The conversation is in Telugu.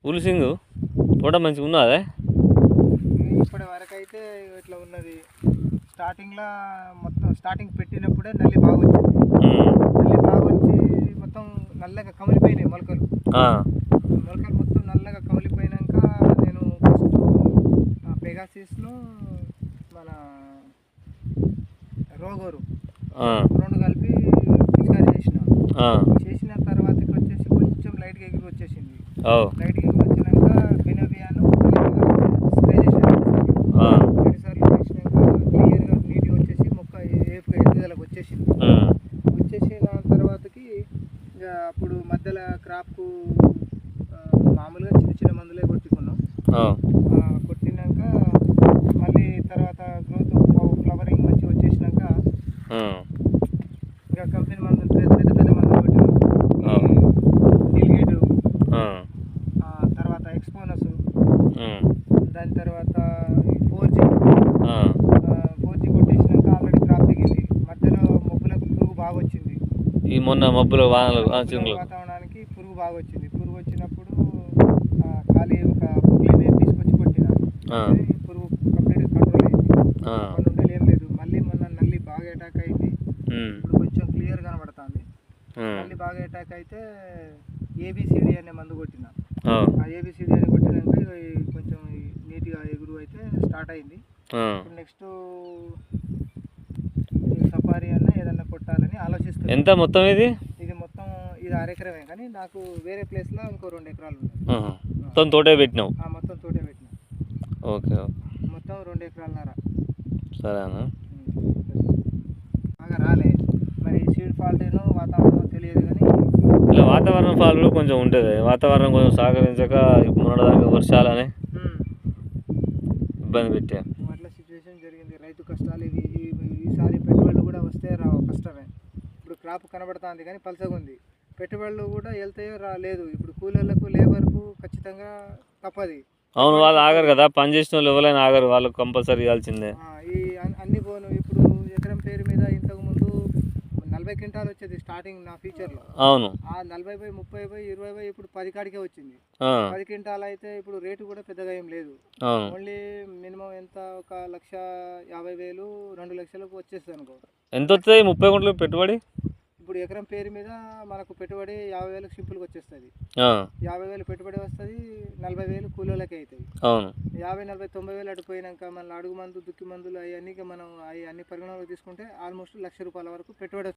పులిసింగు తోట మంచిగా ఉన్నదే. ఇప్పటి వరకు అయితే ఇట్లా ఉన్నది. స్టార్టింగ్లో మొత్తం స్టార్టింగ్ పెట్టినప్పుడే నల్లి బాగా వచ్చింది. నల్లి బాగా వచ్చి మొత్తం నల్లగా కమిలిపోయినాయి మొలకలు. మొలకలు మొత్తం నల్లగా కమిలిపోయినాక నేను ఫస్ట్ పెగాసిస్ను మన రోగోరు రెండు కలిపి పిచికారీ చేసిన తర్వాతకి వచ్చేసి కొంచెం లైట్గా ఎగురు వచ్చేసింది. లైట్గా ఎగురు వచ్చినాక బెనోబియాను స్ప్రే చేశాను. 2 సార్లు చేసినాక క్లియర్గా నీట్గా వచ్చేసి మొక్క ఏపుగా ఎదుగుదలకు వచ్చేసింది. వచ్చేసిన తర్వాతకి ఇంకా అప్పుడు మధ్యలో క్రాప్కు మామూలుగా చిన్న చిన్న మందులే కొట్టుకున్నాం. కొట్టినాక మళ్ళీ తర్వాత గ్రోత్ ఫ్లవరింగ్ మంచిగా వచ్చేసినాక ఇంకా కంపెనీ మందులు పెద్ద పెద్ద మందులు కొట్టినాం. డిల్గేటు, తర్వాత ఎక్స్పోనస్, దాని తర్వాత 4G కొట్టేసినాక ఆల్రెడీ క్రాప్ దిగింది. మధ్యలో మబ్బులకు పురుగు బాగా వచ్చింది. ఈ మొన్న మబ్బుల వాతావరణానికి పురుగు బాగా వచ్చింది. పురుగు వచ్చినప్పుడు ఖాళీ ఒక పురుగుని తీసుకొచ్చి కొట్టిన పురుగు కంప్లీట్గా కంట్రోల్ అయింది. కంట్రోల్ ఏం లేదు. మళ్ళీ మొన్న నల్లి బాగా అటాక్ అయింది. ఇప్పుడు కొంచెం క్లియర్ కనబడుతుంది. నల్లి బాగా అటాక్ అయితే ABCD అనే మందు కొట్టిన. ఆ ABCD అని కొట్టినాక కొంచెం నీట్గా ఎగురు అయితే స్టార్ట్ అయింది. ఇప్పుడు నెక్స్ట్ సఫారీ అన్న ఏదన్నా కొట్టాలని ఆలోచిస్తుంది. ఎంత మొత్తం ఇది మొత్తం ఇది 1/2 ఎకరమే, కానీ నాకు వేరే ప్లేస్లో ఇంకో 2 ఎకరాలు ఉంది. మొత్తం తోటే పెట్టినావు? మొత్తం తోటే పెట్టినా. ఓకే. మొత్తం 2 ఎకరాలన్నర. సరే అన్న. బాగా రాలే. మరి సీడ్ ఫాల్ట్ ఏనో వాతావరణం తెలియదు, కానీ ఇలా వాతావరణం ఫాల్ట్ కూడా కొంచెం ఉంటుంది. వాతావరణం కొంచెం సహకరించక మొన్నటిదాకా వర్షాలని ఇబ్బంది పెట్టా. అట్లా సిచ్యువేషన్ జరిగింది. రైతు కష్టాలు ఇవి. ఈసారి పెట్టుబడులు కూడా వస్తే రావు, కష్టమే. ఇప్పుడు క్రాప్ కనబడుతుంది కానీ పలసగా ఉంది. పెట్టుబడులు కూడా వెళ్తాయో రాలేదు. ఇప్పుడు కూలీలకు లేబర్కు ఖచ్చితంగా తప్పది. అవును, వాళ్ళు ఆగరు కదా, పని చేసిన వాళ్ళు ఎవరైనా ఆగరు, వాళ్ళకు కంపల్సరీ ఇవ్వాల్సిందే. ఈ అన్ని పోను. ఇప్పుడు ఎకరం పేరు మీద ఇంతకు ముందు 40 క్వింటాలు వచ్చేది స్టార్టింగ్ నా ఫ్యూచర్లో. అవును. ఆ 40 30 20 ఇప్పుడు 10 కాడికే వచ్చింది. 10 క్వింటాలు అయితే ఇప్పుడు రేటు కూడా పెద్దగా ఏం లేదు. ఓన్లీ మినిమం ఎంత, ఒక 1,50,000 2 లక్షలకు వచ్చేస్తుంది అనుకో. ఎంత వస్తుంది 30 గుంటలకు పెట్టుబడి? ఇప్పుడు ఎకరం పేరు మీద మనకు పెట్టుబడి 50,000 సింపుల్గా వచ్చేస్తుంది. 50,000 పెట్టుబడి వస్తుంది, 40,000 కూలీలకే అవుతాయి. 50, 40, 90,000 అడిపోయినాక మళ్ళీ అడుగు మందు, దుక్కి మందులు అవన్నీ మనం అన్ని పరిగణలోకి తీసుకుంటే ఆల్మోస్ట్ ₹1,00,000 వరకు పెట్టుబడి.